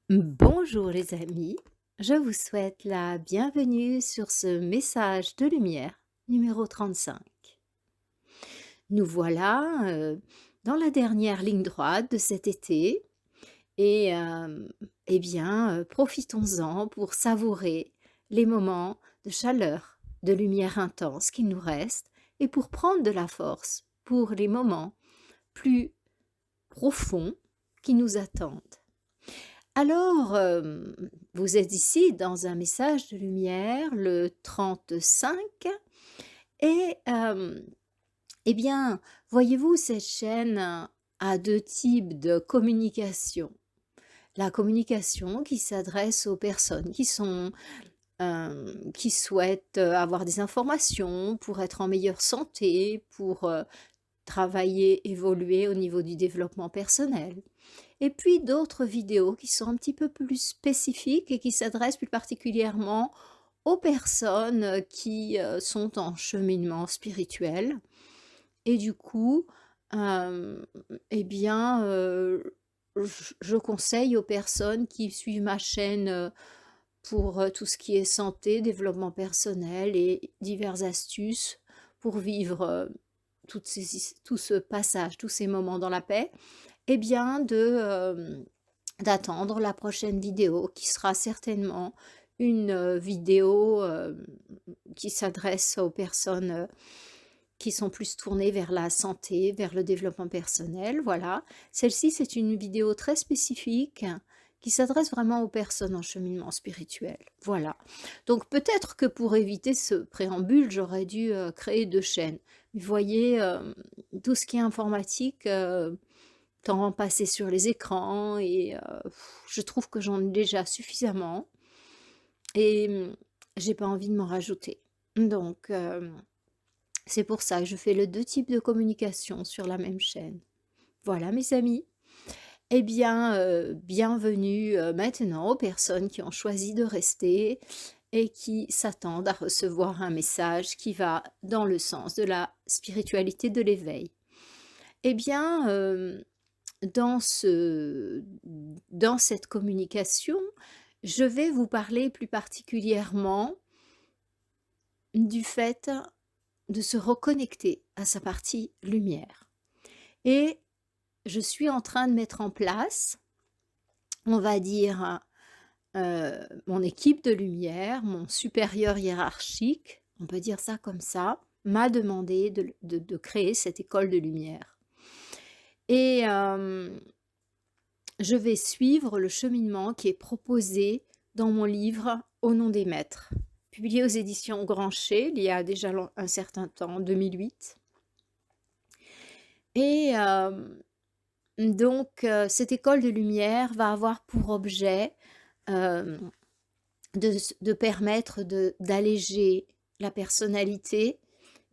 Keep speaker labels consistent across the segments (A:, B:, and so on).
A: Bonjour les amis, je vous souhaite la bienvenue sur ce message de lumière numéro 35. Nous voilà dans la dernière ligne droite de cet été et profitons-en pour savourer les moments de chaleur, de lumière intense qu'il nous reste et pour prendre de la force pour les moments plus profonds qui nous attendent. Alors, vous êtes ici dans un message de lumière, le 35 et eh bien, voyez-vous, cette chaîne a 2 types de communication. La communication qui s'adresse aux personnes qui souhaitent, avoir des informations pour être en meilleure santé, pour, travailler, évoluer au niveau du développement personnel. Et puis d'autres vidéos qui sont un petit peu plus spécifiques et qui s'adressent plus particulièrement aux personnes, qui, sont en cheminement spirituel et du coup, hem, eh bien, je conseille aux personnes qui suivent ma chaîne, pour, tout ce qui est santé, développement personnel et diverses astuces pour vivre, tout ce passage, tous ces moments dans la paix, eh bien d'attendre la prochaine vidéo qui sera certainement une, vidéo, qui s'adresse aux personnes, qui sont plus tournées vers la santé, vers le développement personnel, voilà. Celle-ci, c'est une vidéo très spécifique qui s'adresse vraiment aux personnes en cheminement spirituel, voilà. Donc peut-être que pour éviter ce préambule, j'aurais dû, créer 2 chaînes. Vous voyez, tout ce qui est informatique, temps passé sur les écrans et je trouve que j'en ai déjà suffisamment et j'ai pas envie de m'en rajouter. Donc c'est pour ça que je fais le 2 types de communication sur la même chaîne. Voilà mes amis. Eh bien, bienvenue, maintenant aux personnes qui ont choisi de rester et qui s'attendent à recevoir un message qui va dans le sens de la spiritualité de l'éveil. Eh bien, dans cette communication, je vais vous parler plus particulièrement du fait de se reconnecter à sa partie lumière et je suis en train de mettre en place, on va dire, mon équipe de lumière, mon supérieur hiérarchique, on peut dire ça comme ça, m'a demandé de créer cette école de lumière et je vais suivre le cheminement qui est proposé dans mon livre Au nom des maîtres, publié aux éditions Grancher il y a déjà un certain temps, 2008. Et cette école de lumière va avoir pour objet hem, de permettre d'alléger la personnalité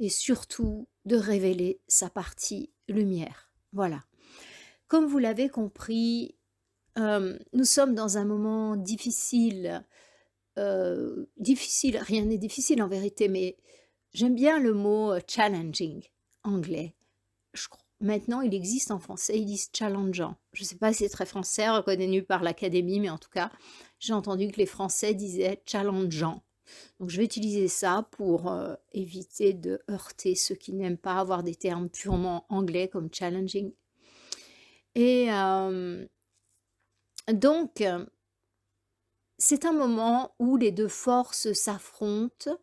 A: et surtout de révéler sa partie lumière. Voilà. Comme vous l'avez compris, nous sommes dans un moment difficile, difficile, rien n'est difficile en vérité, mais j'aime bien le mot, challenging, anglais. Je cro Maintenant il existe en français, ils disent challengeant. Je ne sais pas si c'est très français, reconnu par l'académie, mais en tout cas, j'ai entendu que les Français disaient challengeant. Donc je vais utiliser ça pour, éviter de heurter ceux qui n'aiment pas avoir des termes purement anglais comme challenging et donc c'est un moment où les 2 forces s'affrontent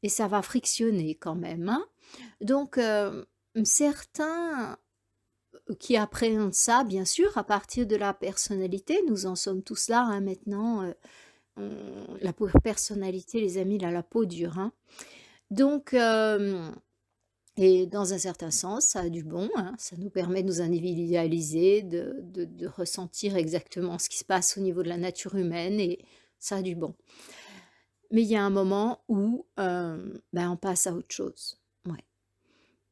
A: et ça va frictionner quand même, hein. Donc certains qui appréhendent ça, bien sûr, à partir de la personnalité, nous en sommes tous là, hein, maintenant, la personnalité, les amis, elle a la peau dure, hein. Donc et dans un certain sens, ça a du bon, hein, ça nous permet de nous individualiser, de ressentir exactement ce qui se passe au niveau de la nature humaine et ça a du bon. Mais il y a un moment où, on passe à autre chose. Ouais.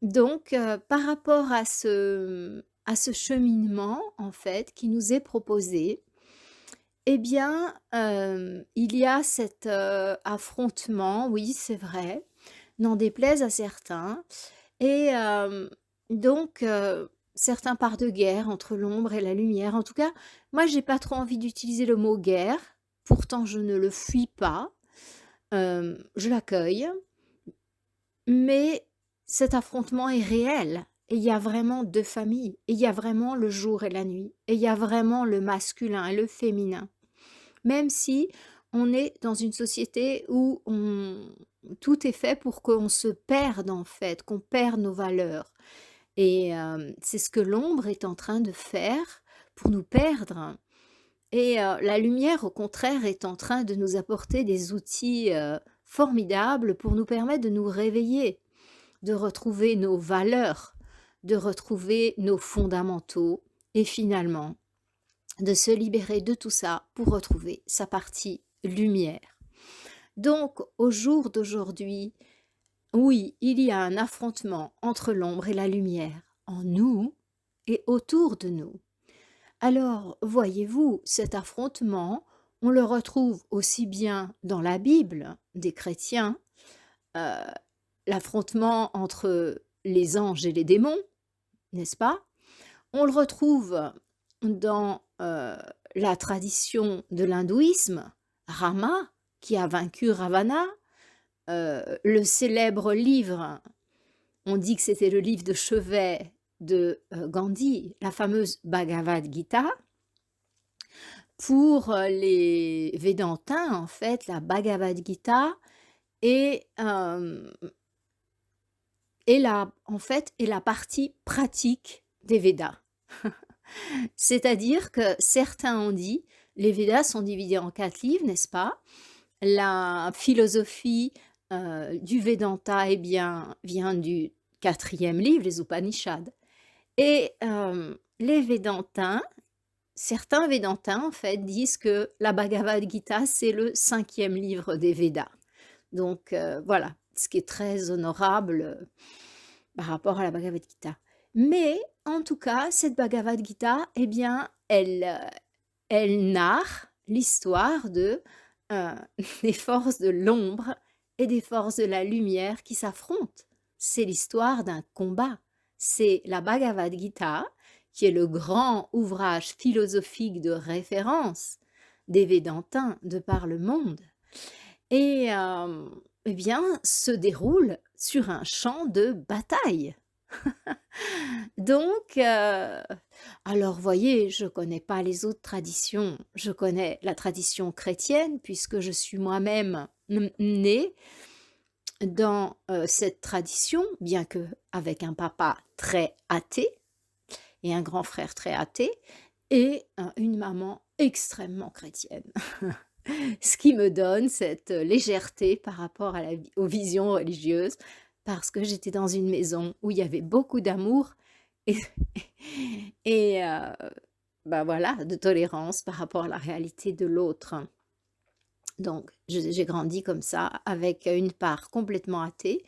A: Donc par rapport à ce cheminement, en fait, qui nous est proposé, eh bien, il y a cet, affrontement, oui, c'est vrai, n'en déplaise à certains et donc certains parlent de guerre entre l'ombre et la lumière. En tout cas, moi, j'ai pas trop envie d'utiliser le mot guerre. Pourtant, je ne le fuis pas. Je l'accueille, mais cet affrontement est réel. Et il y a vraiment 2 familles. Et il y a vraiment le jour et la nuit. Et il y a vraiment le masculin et le féminin. Même si on est dans une société où tout est fait pour qu'on se perde en fait, qu'on perde nos valeurs. Et c'est ce que l'ombre est en train de faire pour nous perdre. Et la lumière, au contraire, est en train de nous apporter des outils formidables pour nous permettre de nous réveiller, de retrouver nos valeurs, de retrouver nos fondamentaux et finalement de se libérer de tout ça pour retrouver sa partie lumière. Donc, au jour d'aujourd'hui, oui, il y a un affrontement entre l'ombre et la lumière, en nous et autour de nous. Alors, voyez-vous, cet affrontement, on le retrouve aussi bien dans la Bible des chrétiens, euh, l'affrontement entre les anges et les démons, n'est-ce pas? On le retrouve dans la tradition de l'hindouisme, Rama, qui a vaincu Ravana, le célèbre livre, on dit que c'était le livre de chevet de Gandhi, la fameuse Bhagavad Gita. Pour les Védantins, en fait, la Bhagavad Gita est, est la partie pratique des Védas. C'est-à-dire que certains ont dit, les Védas sont divisés en 4 livres, n'est-ce pas? La philosophie du Vedanta eh bien, vient du 4e livre, les Upanishads. Et les Védantins, certains Védantins en fait disent que la Bhagavad Gita c'est le 5e livre des Védas. Donc voilà, ce qui est très honorable par rapport à la Bhagavad Gita. Mais en tout cas, cette Bhagavad Gita, eh bien, elle narre l'histoire de des forces de l'ombre et des forces de la lumière qui s'affrontent. C'est l'histoire d'un combat. C'est la Bhagavad Gita, qui est le grand ouvrage philosophique de référence des Védantins de par le monde, et eh bien, se déroule sur un champ de bataille. Donc, alors voyez, je connais pas les autres traditions, je connais la tradition chrétienne puisque je suis moi-même née dans cette tradition, bien que avec un papa très athée et un grand frère très athée et une maman extrêmement chrétienne. Ce qui me donne cette légèreté par rapport aux visions religieuses, parce que j'étais dans une maison où il y avait beaucoup d'amour et, et bah voilà, de tolérance par rapport à la réalité de l'autre. Donc, j'ai grandi comme ça, avec une part complètement athée,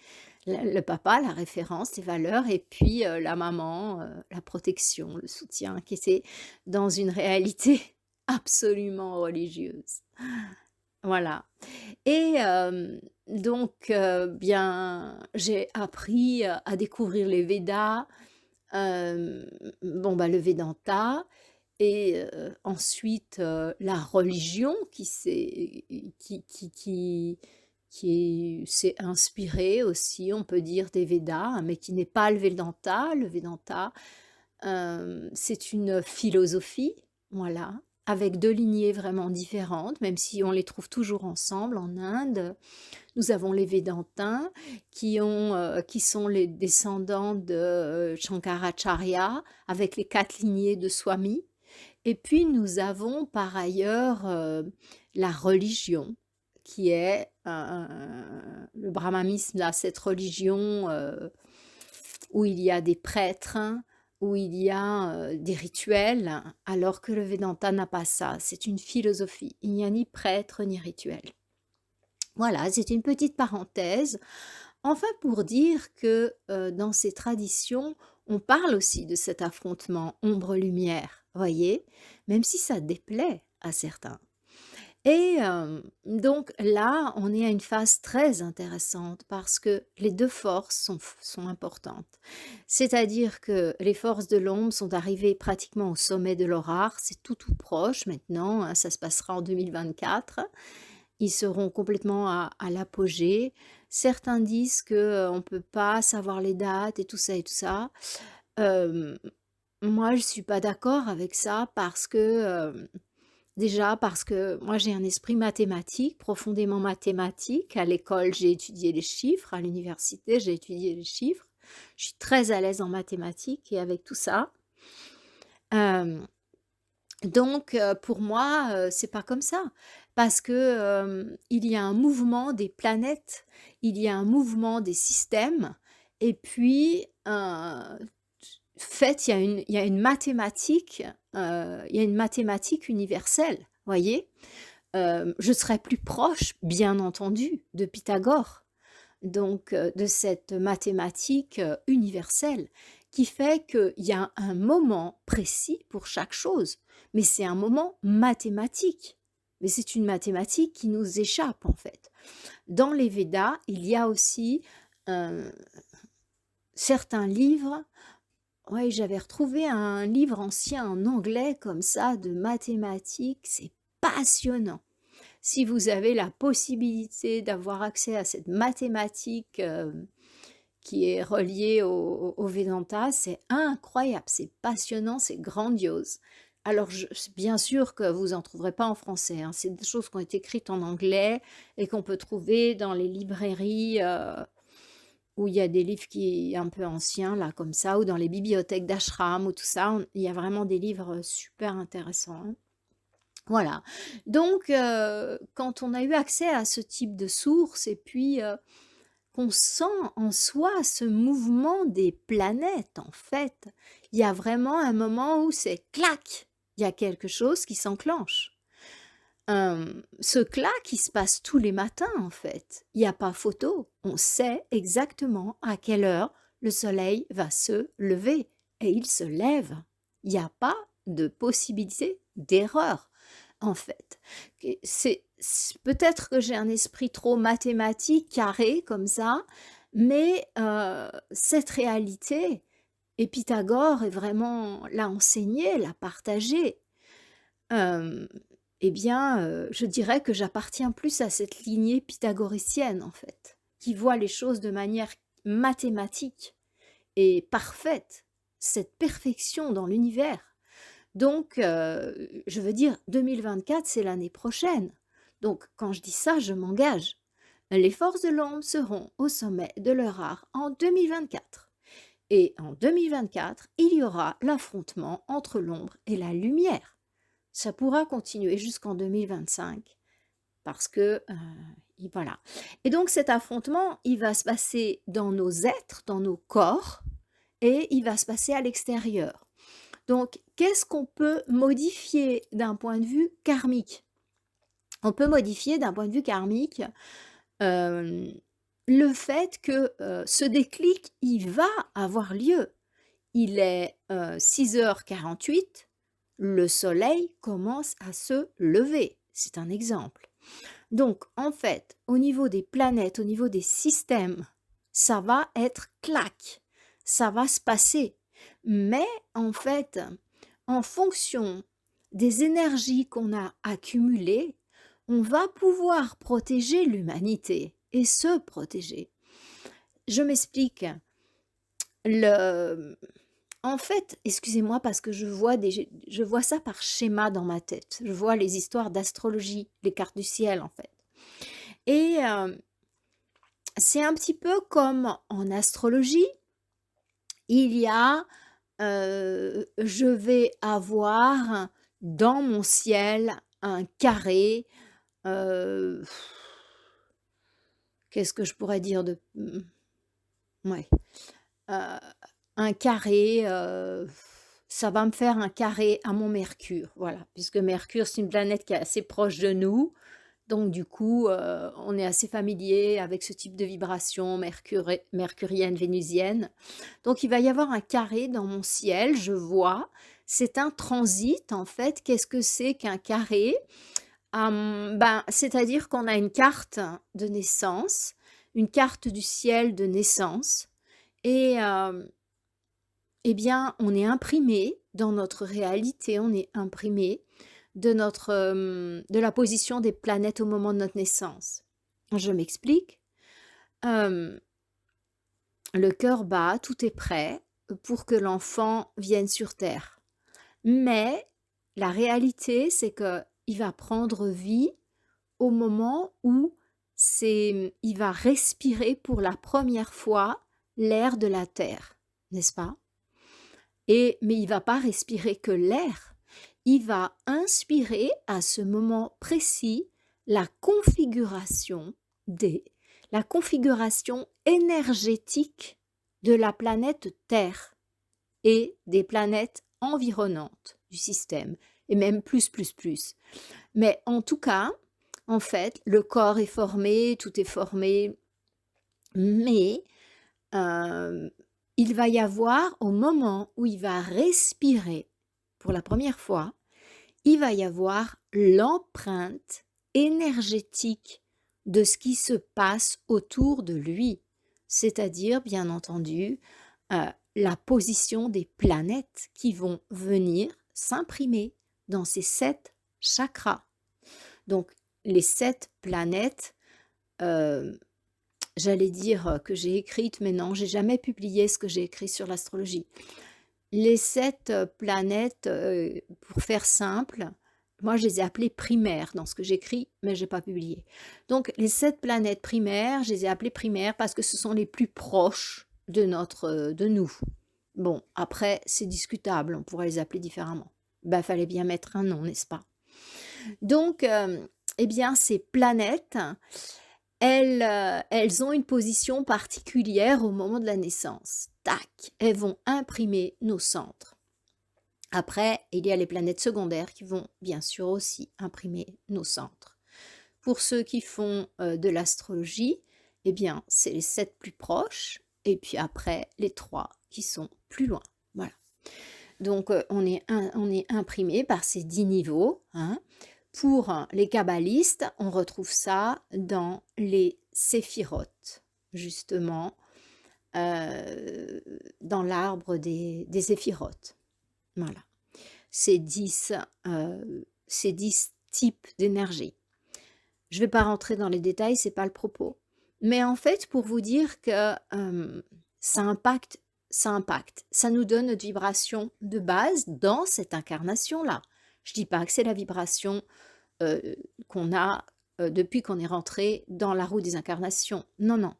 A: le papa, la référence, les valeurs, et puis la maman, la protection, le soutien, qui était dans une réalité absolument religieuse. Voilà. Et donc, bien, j'ai appris à découvrir les Védas, bon, bah, le Vedanta, et ensuite la religion qui s'est inspirée aussi, on peut dire, des Védas, mais qui n'est pas le Vedanta. Le Vedanta, c'est une philosophie, voilà, avec 2 lignées vraiment différentes, même si on les trouve toujours ensemble en Inde. Nous avons les Védantins qui sont les descendants de Shankaracharya, avec les 4 lignées de Swami. Et puis nous avons par ailleurs la religion, qui est le brahmanisme, là, cette religion où il y a des prêtres, hein, où il y a des rituels, alors que le Vedanta n'a pas ça. C'est une philosophie. Il n'y a ni prêtre ni rituel. Voilà, c'est une petite parenthèse. Enfin, pour dire que dans ces traditions, on parle aussi de cet affrontement ombre-lumière, voyez, même si ça déplaît à certains. Et donc là, on est à une phase très intéressante parce que les 2 forces sont importantes. C'est-à-dire que les forces de l'ombre sont arrivées pratiquement au sommet de leur art, c'est tout proche maintenant, hein, ça se passera en 2024. Ils seront complètement à l'apogée. Certains disent qu'on ne peut pas savoir les dates et tout ça. Hem, Moi, je suis pas d'accord avec ça parce que, déjà parce que moi j'ai un esprit mathématique, profondément mathématique. À l'école, j'ai étudié les chiffres, à l'université, j'ai étudié les chiffres. Je suis très à l'aise en mathématiques et avec tout ça. Hem, donc pour moi, c'est pas comme ça. Parce que, il y a un mouvement des planètes, il y a un mouvement des systèmes et puis, fait, il y a une mathématique, il y a une mathématique universelle, voyez? Je serais plus proche, bien entendu, de Pythagore, donc de cette mathématique, universelle qui fait qu'il y a un moment précis pour chaque chose, mais c'est un moment mathématique. Mais c'est une mathématique qui nous échappe, en fait. Dans les Védas, il y a aussi, heu, certains livres. Ouais, j'avais retrouvé un livre ancien en anglais comme ça de mathématiques, c'est passionnant. Si vous avez la possibilité d'avoir accès à cette mathématique, qui est reliée au Vedanta, c'est incroyable, c'est passionnant, c'est grandiose. Alors bien sûr que vous en trouverez pas en français, hein, c'est des choses qui ont été écrites en anglais et qu'on peut trouver dans les librairies, où il y a des livres qui un peu anciens là comme ça, ou dans les bibliothèques d'ashram ou tout ça, il y a vraiment des livres super intéressants, hein. Voilà. Donc quand on a eu accès à ce type de sources et puis, qu'on sent en soi ce mouvement des planètes en fait, il y a vraiment un moment où c'est clac, il y a quelque chose qui s'enclenche. Ce clac qui se passe tous les matins en fait. Il y a pas photo. On sait exactement à quelle heure le soleil va se lever et il se lève. Il y a pas de possibilité d'erreur en fait. Et peut-être que j'ai un esprit trop mathématique, carré comme ça, mais cette réalité et Pythagore est vraiment l'a enseigné, l'a partagé. Hem, eh bien, je dirais que j'appartiens plus à cette lignée pythagoricienne, en fait, qui voit les choses de manière mathématique et parfaite, cette perfection dans l'univers. Donc, je veux dire 2024, c'est l'année prochaine. Donc quand je dis ça, je m'engage. Les forces de l'ombre seront au sommet de leur art en 2024. Et en 2024, il y aura l'affrontement entre l'ombre et la lumière. Ça pourra continuer jusqu'en 2025 parce que, voilà. Et donc cet affrontement, il va se passer dans nos êtres, dans nos corps et il va se passer à l'extérieur. Donc qu'est-ce qu'on peut modifier d'un point de vue karmique? On peut modifier d'un point de vue karmique, hem, le fait que, ce déclic, il va avoir lieu. Il est, 6h48, le soleil commence à se lever. C'est un exemple. Donc en fait, au niveau des planètes, au niveau des systèmes, ça va être clac, ça va se passer. Mais en fait, en fonction des énergies qu'on a accumulées, on va pouvoir protéger l'humanité et se protéger. Je m'explique. Le En fait, excusez-moi parce que je vois ça par schéma dans ma tête. Je vois les histoires d'astrologie, les cartes du ciel en fait. Et c'est un petit peu comme en astrologie, il y a, je vais avoir dans mon ciel un carré, heu, qu'est-ce que je pourrais dire de ouais. Heu, un carré, ça va me faire un carré à mon Mercure, voilà. Puisque Mercure, c'est une planète qui est assez proche de nous, donc du coup, on est assez familier avec ce type de vibration mercurienne, vénusienne. Donc il va y avoir un carré dans mon ciel, je vois. C'est un transit en fait. Qu'est-ce que c'est qu'un carré? Ben, c'est-à-dire qu'on a une carte de naissance, une carte du ciel de naissance et eh bien, on est imprimé dans notre réalité, on est imprimé de la position des planètes au moment de notre naissance. Je m'explique. Hem, le cœur bat, tout est prêt pour que l'enfant vienne sur terre. Mais la réalité, c'est qu'il va prendre vie au moment où il va respirer pour la première fois l'air de la terre, n'est-ce pas? Mais il va pas respirer que l'air, il va inspirer à ce moment précis la configuration des la configuration énergétique de la planète Terre et des planètes environnantes du système et même plus, plus, plus. Mais en tout cas, en fait, le corps est formé, tout est formé, mais Hem, il va y avoir au moment où il va respirer pour la première fois, il va y avoir l'empreinte énergétique de ce qui se passe autour de lui. C'est-à-dire, bien entendu, la position des planètes qui vont venir s'imprimer dans ces 7 chakras. Donc les 7 planètes, hem j'allais dire, que j'ai écrite, mais non, j'ai jamais publié ce que j'ai écrit sur l'astrologie. Les 7 planètes, pour faire simple, moi je les ai appelées primaires dans ce que j'écris, mais j'ai pas publié. Donc les 7 planètes primaires, je les ai appelées primaires parce que ce sont les plus proches de nous. Bon, après c'est discutable, on pourrait les appeler différemment. Bah, fallait bien mettre un nom, n'est-ce pas? Donc, eh bien ces planètes, elles ont une position particulière au moment de la naissance. Tac! Elles vont imprimer nos centres. Après, il y a les planètes secondaires qui vont bien sûr aussi imprimer nos centres. Pour ceux qui font de l'astrologie, eh bien, c'est les 7 plus proches et puis après les 3 qui sont plus loin. Voilà. Donc, on est imprimé par ces 10 niveaux, hein. Pour les kabbalistes, on retrouve ça dans les séphirotes, justement, heu, dans l'arbre des séphirotes. Voilà. Ces 10, ces 10 types d'énergie. Je ne vais pas rentrer dans les détails, c'est pas le propos. Mais en fait, pour vous dire que, ça impacte ça impacte. Ça nous donne notre vibration de base dans cette incarnation-là. Je dis pas que c'est la vibration qu'on a depuis qu'on est rentré dans la roue des incarnations. Non, non.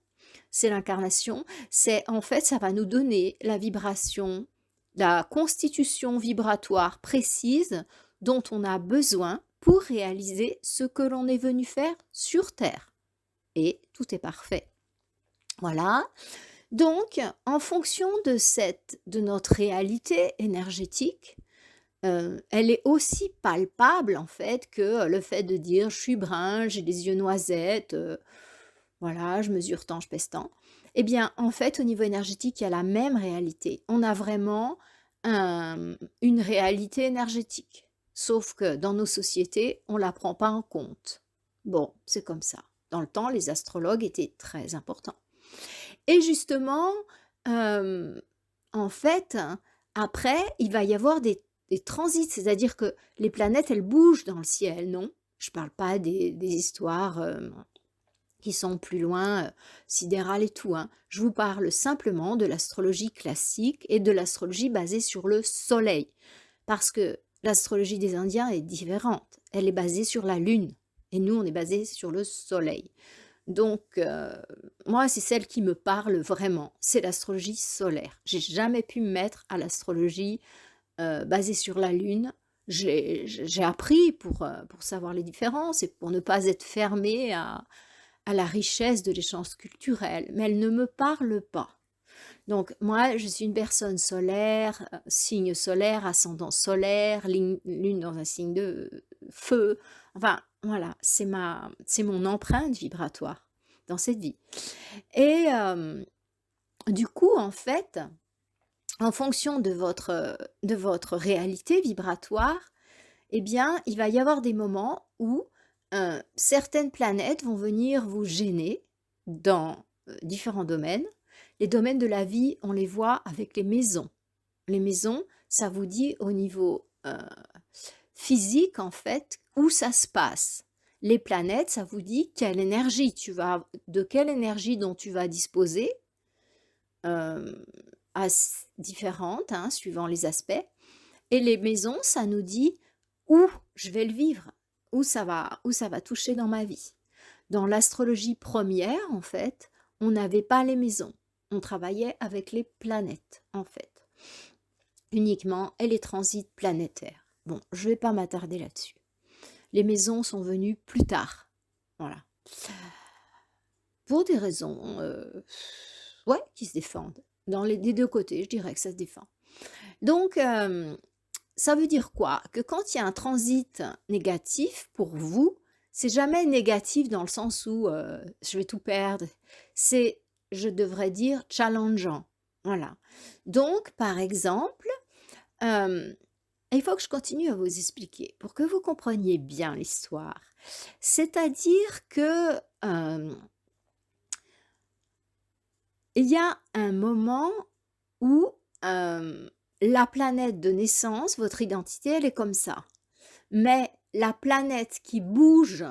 A: C'est l'incarnation. C'est en fait, ça va nous donner la vibration, la constitution vibratoire précise dont on a besoin pour réaliser ce que l'on est venu faire sur Terre. Et tout est parfait. Voilà. Donc, en fonction de notre réalité énergétique, elle est aussi palpable en fait que le fait de dire: «Je suis brun, j'ai les yeux noisettes, voilà, je mesure tant, je pèse tant». Eh bien, en fait, au niveau énergétique, il y a la même réalité. On a vraiment une réalité énergétique. Sauf que dans nos sociétés, on ne la prend pas en compte. Bon, c'est comme ça. Dans le temps, les astrologues étaient très importants. Et justement, hem, en fait, après, il va y avoir des transits, c'est-à-dire que les planètes, elles bougent dans le ciel, non? Je parle pas des histoires, qui sont plus loin, sidérales et tout, hein. Je vous parle simplement de l'astrologie classique et de l'astrologie basée sur le soleil. Parce que l'astrologie des Indiens est différente. Elle est basée sur la lune et nous, on est basé sur le soleil. Donc, moi, c'est celle qui me parle vraiment, c'est l'astrologie solaire. J'ai jamais pu me mettre à l'astrologie, basée sur la lune. J'ai appris pour savoir les différences et pour ne pas être fermée à la richesse de l'échange culturel, mais elle ne me parle pas. Donc moi, je suis une personne solaire, signe solaire, ascendant solaire, lune dans un signe de feu. Enfin, voilà, c'est mon empreinte vibratoire dans cette vie. Et du coup, en fait, en fonction de votre réalité vibratoire, eh bien, il va y avoir des moments où certaines planètes vont venir vous gêner dans, différents domaines. Les domaines de la vie, on les voit avec les maisons. Les maisons, ça vous dit au niveau, physique, en fait, où ça se passe. Les planètes, ça vous dit quelle énergie tu vas de quelle énergie dont tu vas disposer, hem, différentes, hein, suivant les aspects. Et les maisons, ça nous dit où je vais le vivre, où ça va toucher dans ma vie. Dans l'astrologie première, en fait, on n'avait pas les maisons. On travaillait avec les planètes, en fait, uniquement, et les transits planétaires. Bon, je ne vais pas m'attarder là-dessus. Les maisons sont venues plus tard. Voilà. Pour des raisons, ouais, qui se défendent. Des deux côtés, je dirais que ça se défend. Donc, ça veut dire quoi? Que quand il y a un transit négatif pour vous, c'est jamais négatif dans le sens où je vais tout perdre. C'est, je devrais dire, challengeant. Voilà. Donc, par exemple, euh, il faut que je continue à vous expliquer pour que vous compreniez bien l'histoire. C'est-à-dire que il y a un moment où la planète de naissance, votre identité, elle est comme ça. Mais la planète qui bouge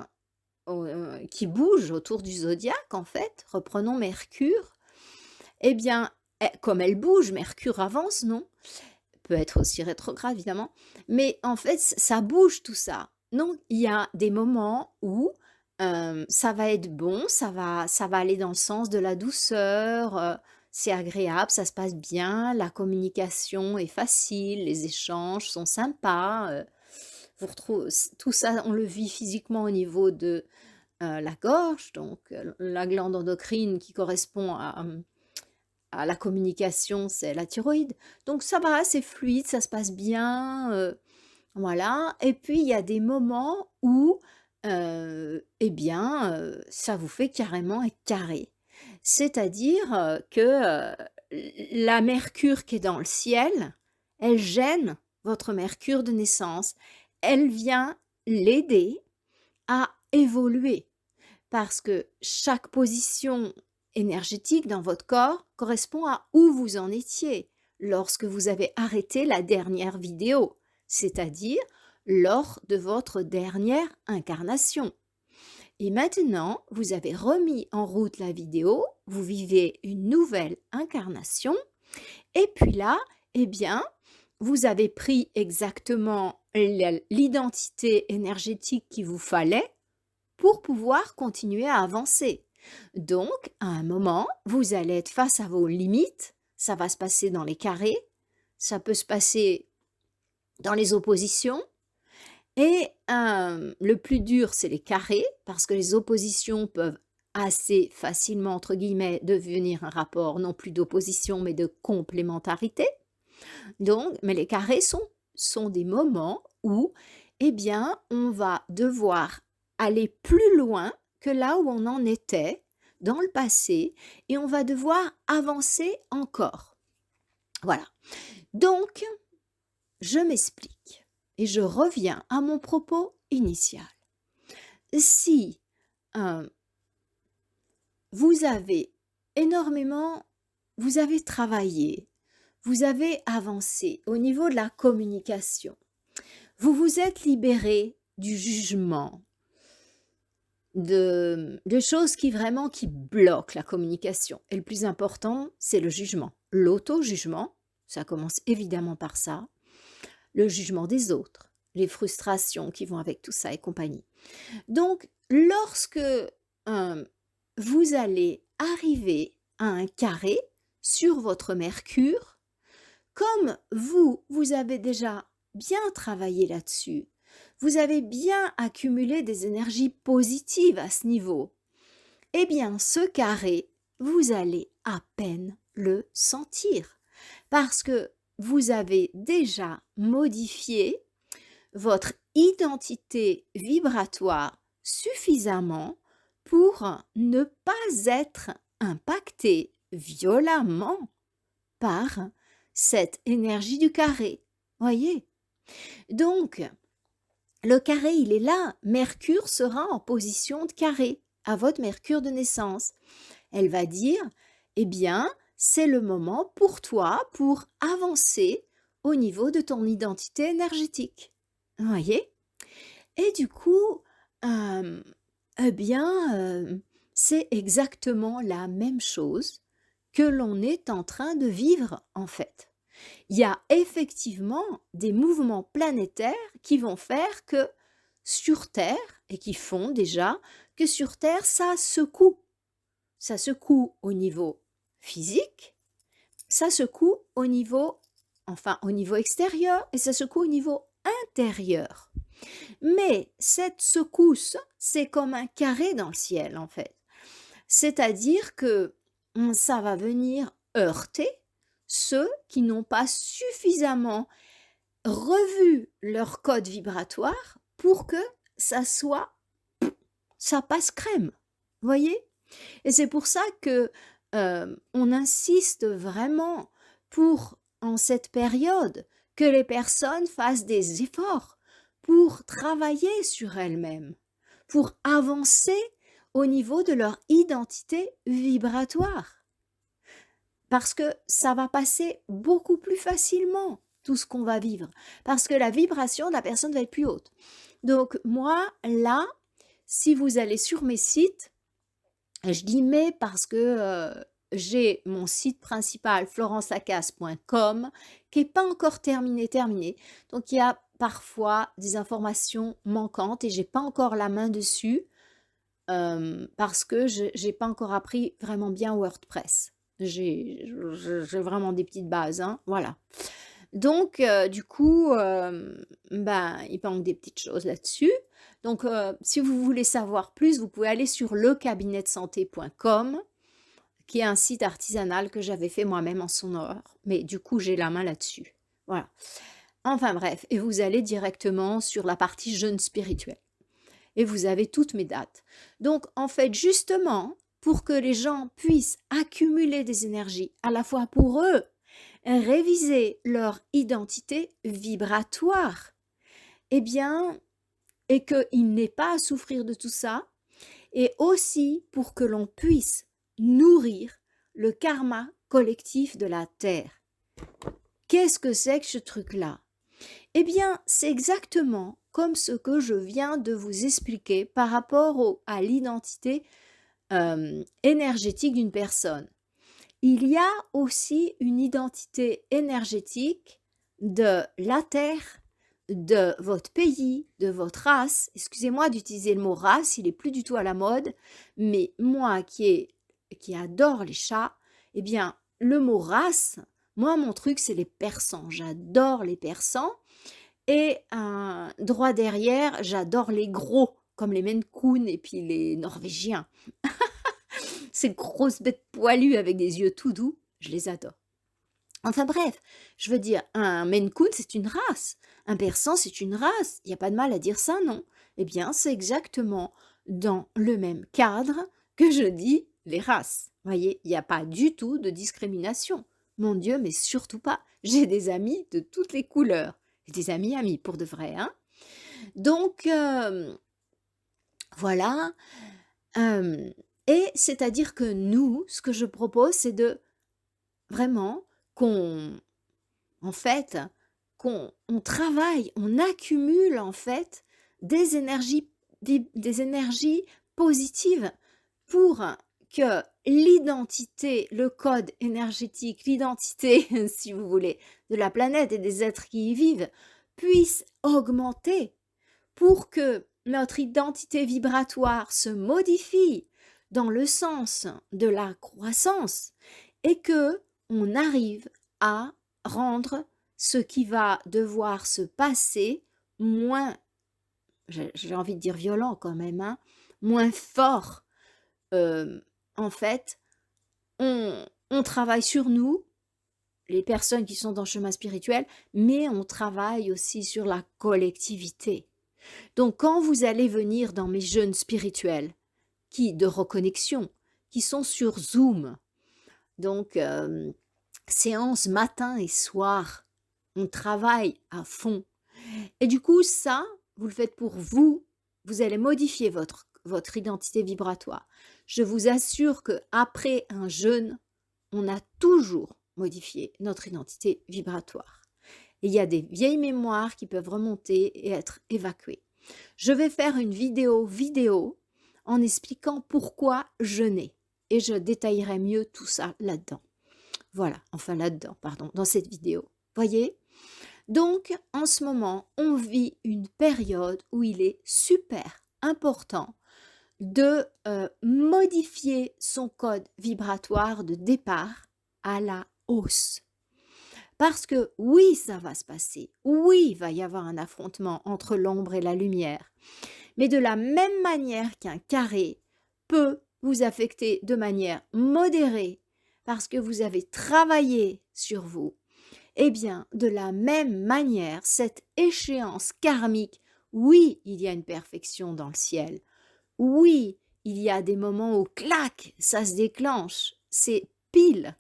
A: autour du zodiaque, en fait, reprenons Mercure, eh bien, comme elle bouge, Mercure avance, non? Peut être aussi rétrograde, évidemment, mais en fait, ça bouge tout ça. Donc, il y a des moments où ça va être bon, ça va aller dans le sens de la douceur, c'est agréable, ça se passe bien, la communication est facile, les échanges sont sympas. Vous retrouvez, tout ça, on le vit physiquement au niveau de la gorge, donc la glande endocrine qui correspond à la communication, c'est la thyroïde. Donc ça va, c'est fluide, ça se passe bien, voilà. Et puis il y a des moments où, eh bien, ça vous fait carrément être carré. C'est-à-dire que la Mercure qui est dans le ciel, elle gêne votre Mercure de naissance. Elle vient l'aider à évoluer parce que chaque position énergétique dans votre corps correspond à où vous en étiez lorsque vous avez arrêté la dernière vidéo, c'est-à-dire lors de votre dernière incarnation. Et maintenant, vous avez remis en route la vidéo, vous vivez une nouvelle incarnation, et puis là, eh bien, vous avez pris exactement l'identité énergétique qu'il vous fallait pour pouvoir continuer à avancer. Donc, à un moment, vous allez être face à vos limites, ça va se passer dans les carrés, ça peut se passer dans les oppositions, et le plus dur, c'est les carrés, parce que les oppositions peuvent assez facilement, entre guillemets, devenir un rapport non plus d'opposition, mais de complémentarité. Donc, mais les carrés sont des moments où, eh bien, on va devoir aller plus loin que là où on en était dans le passé et on va devoir avancer encore. Voilà. Donc, je m'explique et je reviens à mon propos initial. Si vous avez vous avez travaillé, vous avez avancé au niveau de la communication, vous vous êtes libéré du jugement, de choses qui vraiment qui bloquent la communication. Et le plus important, c'est le jugement. L'auto-jugement, ça commence évidemment par ça, le jugement des autres, les frustrations qui vont avec tout ça et compagnie. Donc, lorsque vous allez arriver à un carré sur votre Mercure, comme vous avez déjà bien travaillé là-dessus, vous avez bien accumulé des énergies positives à ce niveau, eh bien ce carré, vous allez à peine le sentir parce que vous avez déjà modifié votre identité vibratoire suffisamment pour ne pas être impacté violemment par cette énergie du carré. Voyez? Donc, Le carré, il est là. Mercure sera en position de carré à votre Mercure de naissance. Elle va dire, eh bien, c'est le moment pour toi pour avancer au niveau de ton identité énergétique. Vous voyez? Et du coup, euh, eh bien, c'est exactement la même chose que l'on est en train de vivre en fait. Il y a effectivement des mouvements planétaires qui vont faire que sur Terre, et qui font déjà que sur Terre, ça secoue. Ça secoue au niveau physique, ça secoue au niveau, enfin au niveau extérieur, et ça secoue au niveau intérieur. Mais cette secousse, c'est comme un carré dans le ciel en fait. C'est-à-dire que ça va venir heurter ceux qui n'ont pas suffisamment revu leur code vibratoire pour que ça soit, ça passe crème. Vous voyez? Et c'est pour ça que on insiste vraiment pour, en cette période, que les personnes fassent des efforts pour travailler sur elles-mêmes, pour avancer au niveau de leur identité vibratoire. Parce que ça va passer beaucoup plus facilement, tout ce qu'on va vivre. Parce que la vibration de la personne va être plus haute. Donc moi, là, si vous allez sur mes sites, je dis mais parce que j'ai mon site principal florenceacasse.com qui n'est pas encore terminé. Donc il y a parfois des informations manquantes et j'ai pas encore la main dessus parce que je n'ai pas encore appris vraiment bien WordPress. J'ai vraiment des petites bases, hein, voilà. Donc, du coup, ben, il manque des petites choses là-dessus. Donc, si vous voulez savoir plus, vous pouvez aller sur lecabinetdesanté.com, qui est un site artisanal que j'avais fait moi-même en son honneur. Mais du coup, j'ai la main là-dessus. Voilà. Enfin bref, et vous allez directement sur la partie jeûne spirituel. Et vous avez toutes mes dates. Donc, en fait, justement, pour que les gens puissent accumuler des énergies, à la fois pour eux, réviser leur identité vibratoire, eh bien, et qu'ils n'aient pas à souffrir de tout ça, et aussi pour que l'on puisse nourrir le karma collectif de la Terre. Qu'est-ce que c'est que ce truc-là? Eh bien, c'est exactement comme ce que je viens de vous expliquer par rapport à l'identité énergétique d'une personne. Il y a aussi une identité énergétique de la Terre, de votre pays, de votre race. Excusez-moi d'utiliser le mot race, il n'est plus du tout à la mode, mais moi qui adore les chats, eh bien, le mot race, moi, mon truc, c'est les Persans. J'adore les Persans. Et droit derrière, j'adore les gros, comme les Maine Coon et puis les Norvégiens. Ces grosses bêtes poilues avec des yeux tout doux, je les adore. Enfin bref, je veux dire, un Maine Coon, c'est une race. Un Persan, c'est une race. Il n'y a pas de mal à dire ça, non? Eh bien, c'est exactement dans le même cadre que je dis les races. Vous voyez, il n'y a pas du tout de discrimination. Mon Dieu, mais surtout pas. J'ai des amis de toutes les couleurs. Et des amis pour de vrai, hein? Donc, voilà. Et c'est-à-dire que nous, ce que je propose, c'est de vraiment en fait, qu'on travaille, on accumule en fait des énergies positives pour que l'identité, le code énergétique, l'identité, si vous voulez, de la planète et des êtres qui y vivent puisse augmenter pour que notre identité vibratoire se modifie dans le sens de la croissance et que on arrive à rendre ce qui va devoir se passer moins, j'ai envie de dire violent quand même, hein, moins fort. En fait, on travaille sur nous, les personnes qui sont dans le chemin spirituel, mais on travaille aussi sur la collectivité. Donc quand vous allez venir dans mes jeûnes spirituels, de reconnexion, qui sont sur Zoom, donc séance matin et soir, on travaille à fond. Et du coup, ça, vous le faites pour vous, vous allez modifier votre identité vibratoire. Je vous assure qu'après un jeûne, on a toujours modifié notre identité vibratoire. Et il y a des vieilles mémoires qui peuvent remonter et être évacuées. Je vais faire une vidéo en expliquant pourquoi jeûner. Et je détaillerai mieux tout ça là-dedans. Voilà, enfin là-dedans, pardon, dans cette vidéo. Voyez? Donc, en ce moment, on vit une période où il est super important de modifier son code vibratoire de départ à la hausse. Parce que oui, ça va se passer. Oui, il va y avoir un affrontement entre l'ombre et la lumière. Mais de la même manière qu'un carré peut vous affecter de manière modérée parce que vous avez travaillé sur vous, eh bien, de la même manière, cette échéance karmique, oui, il y a une perfection dans le ciel. Oui, il y a des moments où, clac, ça se déclenche. C'est pile.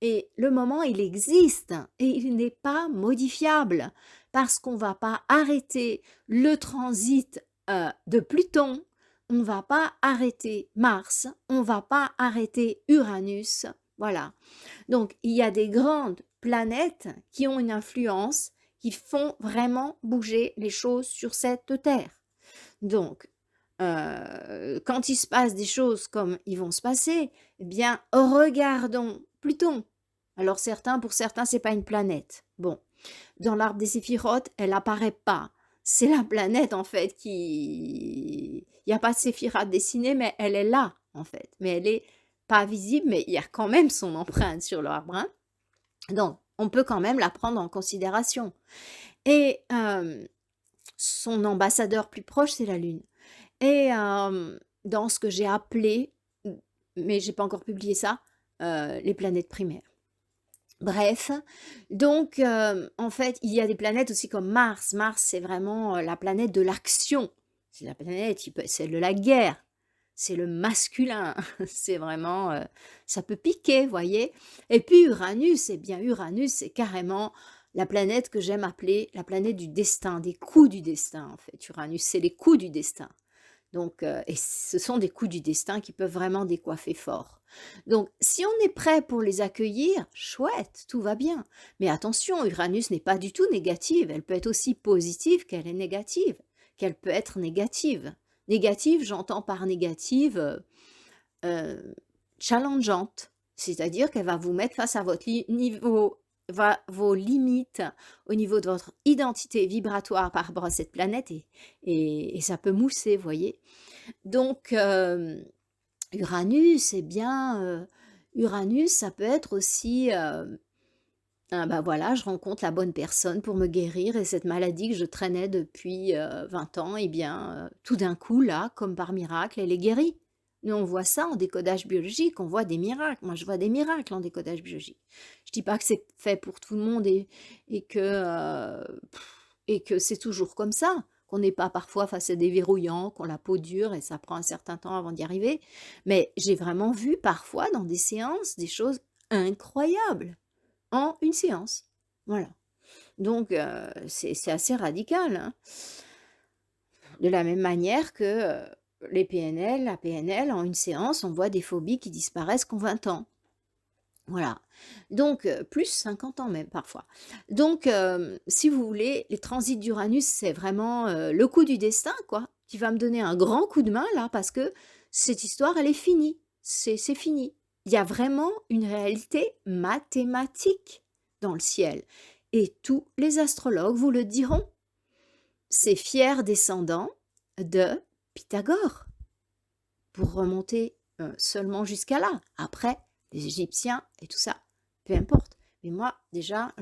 A: Et le moment, il existe et il n'est pas modifiable parce qu'on ne va pas arrêter le transit de Pluton, on ne va pas arrêter Mars, on ne va pas arrêter Uranus. Voilà. Donc, il y a des grandes planètes qui ont une influence, qui font vraiment bouger les choses sur cette Terre. Donc, quand il se passe des choses comme ils vont se passer, eh bien, regardons Pluton. Alors pour certains, c'est pas une planète. Bon, dans l'arbre des séphirotes, elle apparaît pas. C'est la planète en fait qui, il n'y a pas de séphirate dessinée, mais elle est là en fait. Mais elle est pas visible, mais il y a quand même son empreinte sur l'arbre. Hein. Donc, on peut quand même la prendre en considération. Et son ambassadeur plus proche, c'est la Lune. Et dans ce que j'ai appelé, mais j'ai pas encore publié ça, les planètes primaires. Bref, donc en fait, il y a des planètes aussi comme Mars. Mars, c'est vraiment la planète de l'action. C'est la planète, c'est de la guerre. C'est le masculin. C'est vraiment, ça peut piquer, voyez. Et puis Uranus, eh bien Uranus, c'est carrément la planète que j'aime appeler la planète du destin, des coups du destin en fait. Uranus, c'est les coups du destin. Donc, et ce sont des coups du destin qui peuvent vraiment décoiffer fort. Donc, si on est prêt pour les accueillir, chouette, tout va bien. Mais attention, Uranus n'est pas du tout négative. Elle peut être aussi positive qu'elle est négative, qu'elle peut être négative. Négative, j'entends par négative challengeante, c'est-à-dire qu'elle va vous mettre face à votre niveau, vos limites au niveau de votre identité vibratoire par rapport à cette planète et ça peut mousser, vous voyez. Donc, Uranus, eh bien, Uranus, ça peut être aussi, ben voilà, je rencontre la bonne personne pour me guérir et cette maladie que je traînais depuis 20 ans, eh bien, tout d'un coup, là, comme par miracle, elle est guérie. Nous, on voit ça en décodage biologique, on voit des miracles. Moi, je vois des miracles en décodage biologique. Je dis pas que c'est fait pour tout le monde et que c'est toujours comme ça, qu'on n'est pas parfois face à des verrouillants, qu'on a la peau dure et ça prend un certain temps avant d'y arriver. Mais j'ai vraiment vu parfois dans des séances des choses incroyables en une séance. Voilà. Donc, c'est assez radical. Hein. De la même manière que les PNL, la PNL, en une séance, on voit des phobies qui disparaissent qu'en 20 ans. Voilà. Donc, plus 50 ans même parfois. Donc, si vous voulez, les transits d'Uranus, c'est vraiment le coup du destin, quoi, qui va me donner un grand coup de main, là, parce que cette histoire, elle est finie. C'est fini. Il y a vraiment une réalité mathématique dans le ciel. Et tous les astrologues vous le diront. C'est fier descendant de Pythagore. Pour remonter seulement jusqu'à là. Après, les Égyptiens et tout ça, peu importe. Mais moi, déjà,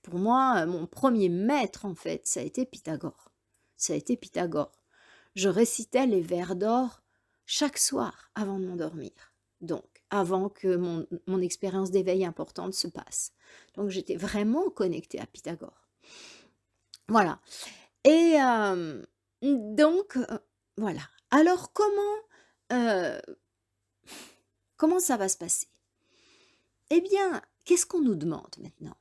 A: pour moi, mon premier maître, en fait, ça a été Pythagore. Ça a été Pythagore. Je récitais les vers d'or chaque soir avant de m'endormir. Donc, avant que mon expérience d'éveil importante se passe. Donc, j'étais vraiment connectée à Pythagore. Voilà. Et donc, voilà. Alors, comment ça va se passer? Eh bien, qu'est-ce qu'on nous demande maintenant?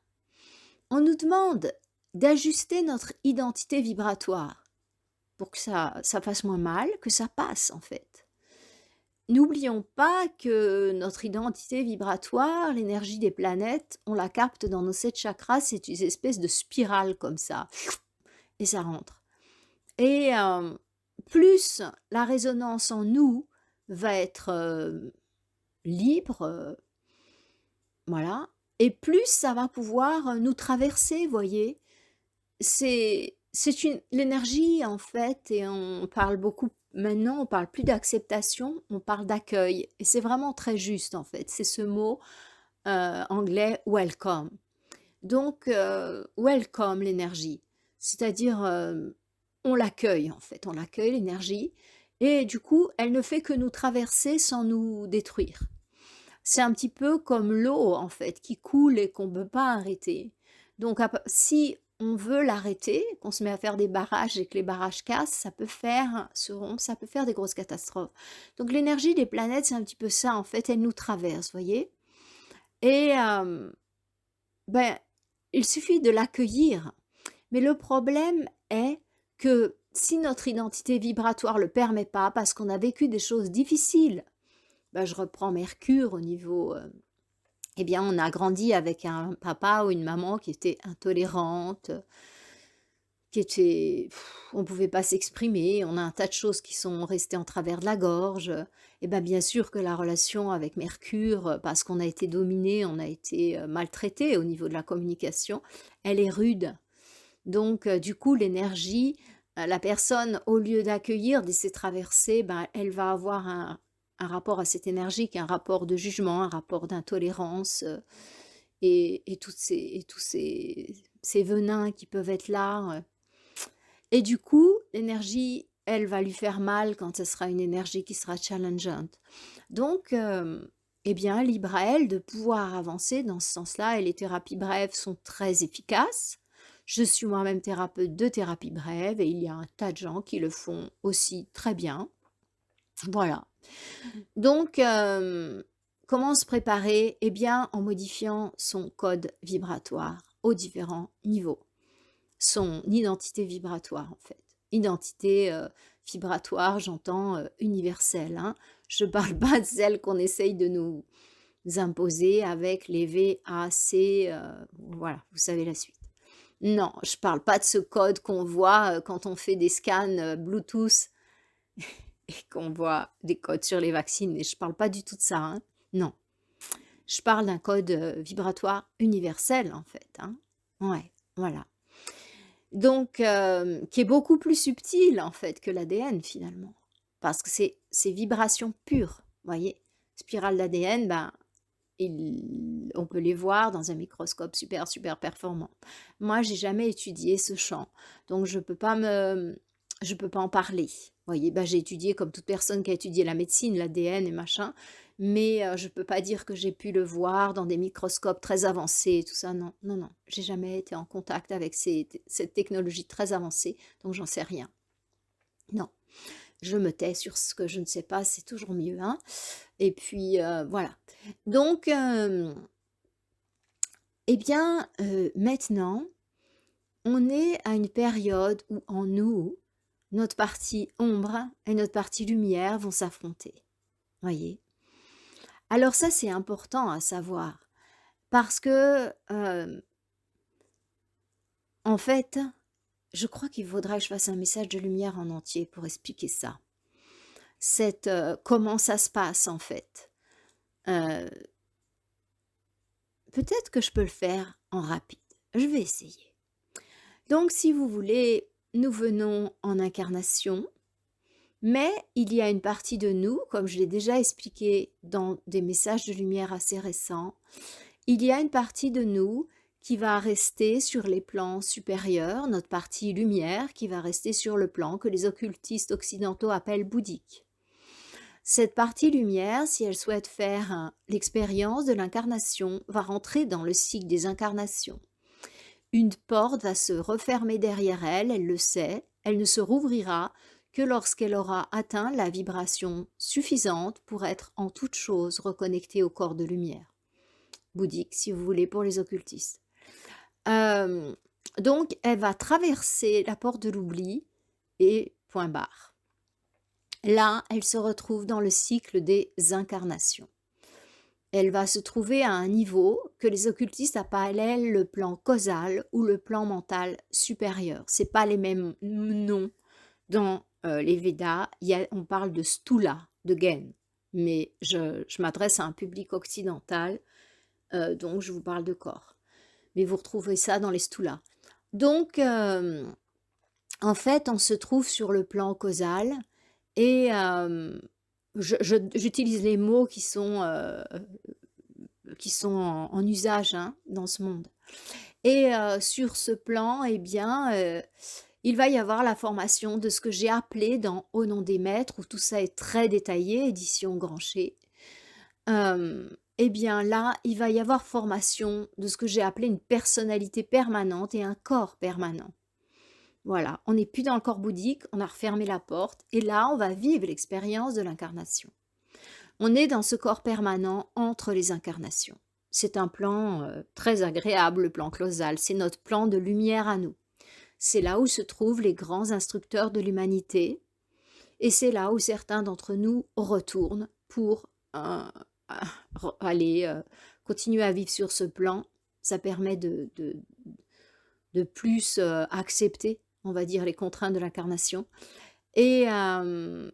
A: On nous demande d'ajuster notre identité vibratoire. pour que ça fasse moins mal, que ça passe en fait. N'oublions pas que notre identité vibratoire, l'énergie des planètes, on la capte dans nos 7 chakras, c'est une espèce de spirale comme ça et ça rentre. Et plus la résonance en nous va être, libre, voilà, et plus ça va pouvoir, nous traverser, voyez? C'est une l'énergie en fait, et on parle beaucoup maintenant, on parle plus d'acceptation, on parle d'accueil, et c'est vraiment très juste en fait. C'est ce mot, anglais welcome. Donc welcome l'énergie, c'est-à-dire, on l'accueille en fait, on l'accueille l'énergie, et du coup, elle ne fait que nous traverser sans nous détruire. C'est un petit peu comme l'eau en fait qui coule et qu'on ne peut pas arrêter. Donc si on veut l'arrêter, qu'on se met à faire des barrages et que les barrages cassent, ça peut faire se rompre, ça peut faire des grosses catastrophes. Donc l'énergie des planètes, c'est un petit peu ça en fait, elle nous traverse, voyez? Et ben, il suffit de l'accueillir. Mais le problème est que si notre identité vibratoire ne le permet pas, parce qu'on a vécu des choses difficiles, ben, je reprends Mercure au niveau, eh bien, on a grandi avec un papa ou une maman qui était intolérante, qui était on ne pouvait pas s'exprimer, on a un tas de choses qui sont restées en travers de la gorge. Et ben, bien sûr que la relation avec Mercure, parce qu'on a été dominé, on a été, maltraité au niveau de la communication, elle est rude. Donc du coup, l'énergie, la personne, au lieu d'accueillir, de laisser traverser, ben, elle va avoir un rapport à cette énergie qui est un rapport de jugement, un rapport d'intolérance, et tous ces venins qui peuvent être là. Et du coup, l'énergie, elle va lui faire mal quand ce sera une énergie qui sera challengeante. Donc, eh bien, libre à elle de pouvoir avancer dans ce sens-là, et les thérapies brèves sont très efficaces. Je suis moi-même thérapeute de thérapie brève, et il y a un tas de gens qui le font aussi très bien. Voilà. Donc, comment se préparer? Eh bien, en modifiant son code vibratoire aux différents niveaux. Son identité vibratoire, en fait. Identité vibratoire, j'entends universelle, hein. Je ne parle pas de celle qu'on essaye de nous imposer avec les V, A, C, voilà, vous savez la suite. Non, je ne parle pas de ce code qu'on voit quand on fait des scans Bluetooth et qu'on voit des codes sur les vaccins, et je ne parle pas du tout de ça, hein. Non, je parle d'un code vibratoire universel, en fait, hein. Ouais, voilà. Donc, qui est beaucoup plus subtil, en fait, que l'ADN, finalement. Parce que c'est vibrations pures, voyez? Spirales d'ADN, ben, on peut les voir dans un microscope super, super performant. Moi, j'ai jamais étudié ce champ, donc je peux pas en parler. Vous voyez, ben, j'ai étudié comme toute personne qui a étudié la médecine, l'ADN et machin, mais je peux pas dire que j'ai pu le voir dans des microscopes très avancés et tout ça. Non, non, non, j'ai jamais été en contact avec cette technologie très avancée, donc j'en sais rien. Non, je me tais sur ce que je ne sais pas, c'est toujours mieux, hein. Et puis voilà. Donc, eh bien, maintenant, on est à une période où en nous, notre partie ombre et notre partie lumière vont s'affronter. Voyez? Alors ça, c'est important à savoir parce que, en fait, je crois qu'il faudra que je fasse un message de lumière en entier pour expliquer ça. Comment ça se passe en fait. Heu, Peut-être que je peux le faire en rapide. Je vais essayer. Donc si vous voulez, nous venons en incarnation, mais il y a une partie de nous, comme je l'ai déjà expliqué dans des messages de lumière assez récents, il y a une partie de nous qui va rester sur les plans supérieurs, notre partie lumière qui va rester sur le plan que les occultistes occidentaux appellent bouddhique. Cette partie lumière, si elle souhaite faire l'expérience de l'incarnation, va rentrer dans le cycle des incarnations. Une porte va se refermer derrière elle, elle le sait, elle ne se rouvrira que lorsqu'elle aura atteint la vibration suffisante pour être en toute chose reconnectée au corps de lumière. Bouddhique, si vous voulez, pour les occultistes. Donc, elle va traverser la porte de l'oubli et point barre. Là, elle se retrouve dans le cycle des incarnations. Elle va se trouver à un niveau que les occultistes appellent le plan causal ou le plan mental supérieur. C'est pas les mêmes noms dans les Védas. On parle de stula, de gain, mais je m'adresse à un public occidental, donc je vous parle de corps. Mais vous retrouvez ça dans les stulas. Donc, en fait, on se trouve sur le plan causal et j'utilise les mots qui sont en usage hein, dans ce monde. Et sur ce plan, eh bien, il va y avoir la formation de ce que j'ai appelé dans Au nom des maîtres, où tout ça est très détaillé, édition Grancher. Eh bien là, il va y avoir formation de ce que j'ai appelé une personnalité permanente et un corps permanent. Voilà, on n'est plus dans le corps bouddhique, on a refermé la porte, et là, on va vivre l'expérience de l'incarnation. On est dans ce corps permanent entre les incarnations. C'est un plan très agréable, le plan causal, c'est notre plan de lumière à nous. C'est là où se trouvent les grands instructeurs de l'humanité, et c'est là où certains d'entre nous retournent pour aller continuer à vivre sur ce plan. Ça permet de plus accepter, on va dire, les contraintes de l'incarnation, et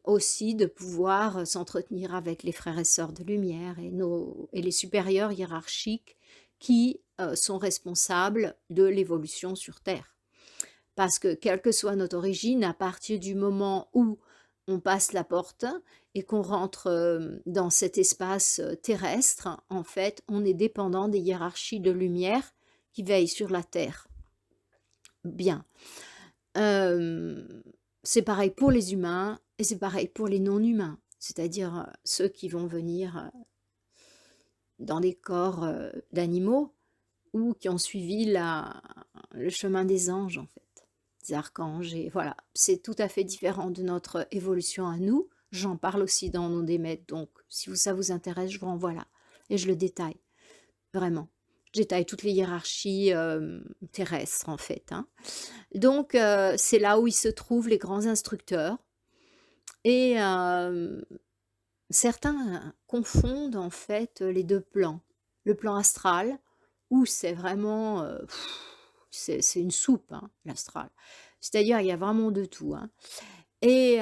A: aussi de pouvoir s'entretenir avec les frères et sœurs de lumière et les supérieurs hiérarchiques qui sont responsables de l'évolution sur Terre. Parce que quelle que soit notre origine, à partir du moment où on passe la porte et qu'on rentre dans cet espace terrestre, en fait, on est dépendant des hiérarchies de lumière qui veillent sur la Terre. Bien. C'est pareil pour les humains et c'est pareil pour les non-humains, c'est-à-dire ceux qui vont venir dans des corps d'animaux ou qui ont suivi le chemin des anges, en fait, des archanges, et voilà. C'est tout à fait différent de notre évolution à nous. J'en parle aussi dans Nom des maîtres, donc si ça vous intéresse, je vous renvoie là. Et je le détaille, vraiment. Je détaille toutes les hiérarchies terrestres, en fait. Hein. Donc, c'est là où ils se trouvent les grands instructeurs. Et certains confondent, en fait, les deux plans. Le plan astral, où c'est vraiment... c'est une soupe, hein, l'astral. C'est-à-dire, il y a vraiment de tout. Hein. Et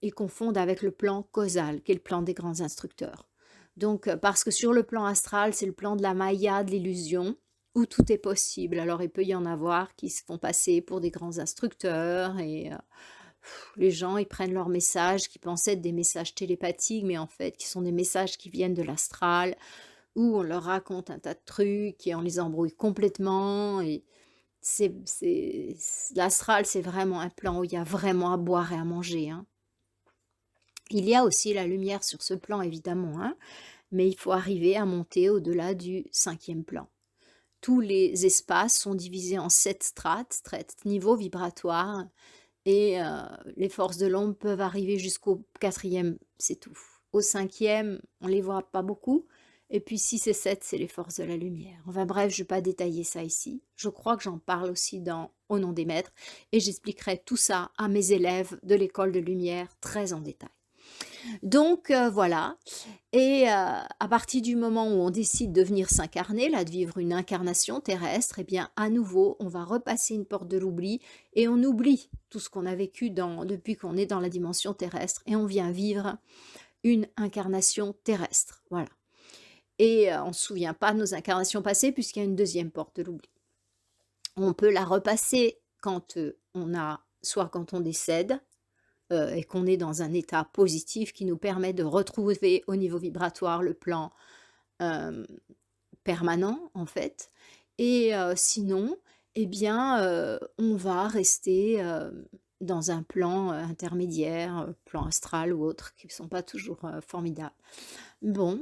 A: ils confondent avec le plan causal, qui est le plan des grands instructeurs. Donc, parce que sur le plan astral, c'est le plan de la Maya, de l'illusion, où tout est possible. Alors, il peut y en avoir qui se font passer pour des grands instructeurs, et les gens, ils prennent leurs messages, qui pensaient être des messages télépathiques, mais en fait, qui sont des messages qui viennent de l'astral, où on leur raconte un tas de trucs, et on les embrouille complètement, et l'astral, c'est vraiment un plan où il y a vraiment à boire et à manger. Hein. Il y a aussi la lumière sur ce plan, évidemment, hein, mais il faut arriver à monter au-delà du 5e plan. Tous les espaces sont divisés en 7 strates, niveaux vibratoires, et les forces de l'ombre peuvent arriver jusqu'au 4e, c'est tout. Au 5e, on ne les voit pas beaucoup, et puis 6 et 7, c'est les forces de la lumière. Enfin bref, je ne vais pas détailler ça ici. Je crois que j'en parle aussi dans Au nom des maîtres, et j'expliquerai tout ça à mes élèves de l'école de lumière très en détail. Donc voilà, et à partir du moment où on décide de venir s'incarner, là de vivre une incarnation terrestre, eh bien à nouveau on va repasser une porte de l'oubli et on oublie tout ce qu'on a vécu depuis qu'on est dans la dimension terrestre et on vient vivre une incarnation terrestre, voilà. Et on ne se souvient pas de nos incarnations passées puisqu'il y a une deuxième porte de l'oubli. On peut la repasser quand soit quand on décède, et qu'on est dans un état positif qui nous permet de retrouver au niveau vibratoire le plan permanent, en fait. Et sinon, eh bien, on va rester dans un plan intermédiaire, plan astral ou autre, qui ne sont pas toujours formidables. Bon,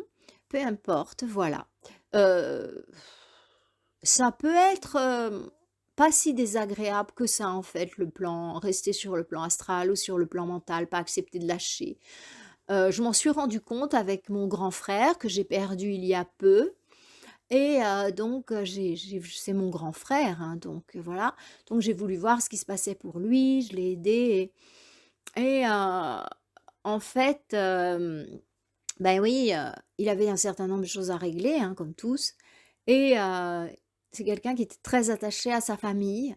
A: peu importe, voilà. Ça peut être... pas si désagréable que ça, en fait, rester sur le plan astral ou sur le plan mental, pas accepter de lâcher. Je m'en suis rendu compte avec mon grand frère que j'ai perdu il y a peu, et donc c'est mon grand frère, hein, donc voilà. Donc j'ai voulu voir ce qui se passait pour lui, je l'ai aidé, et en fait, ben oui, il avait un certain nombre de choses à régler, hein, comme tous et c'est quelqu'un qui était très attaché à sa famille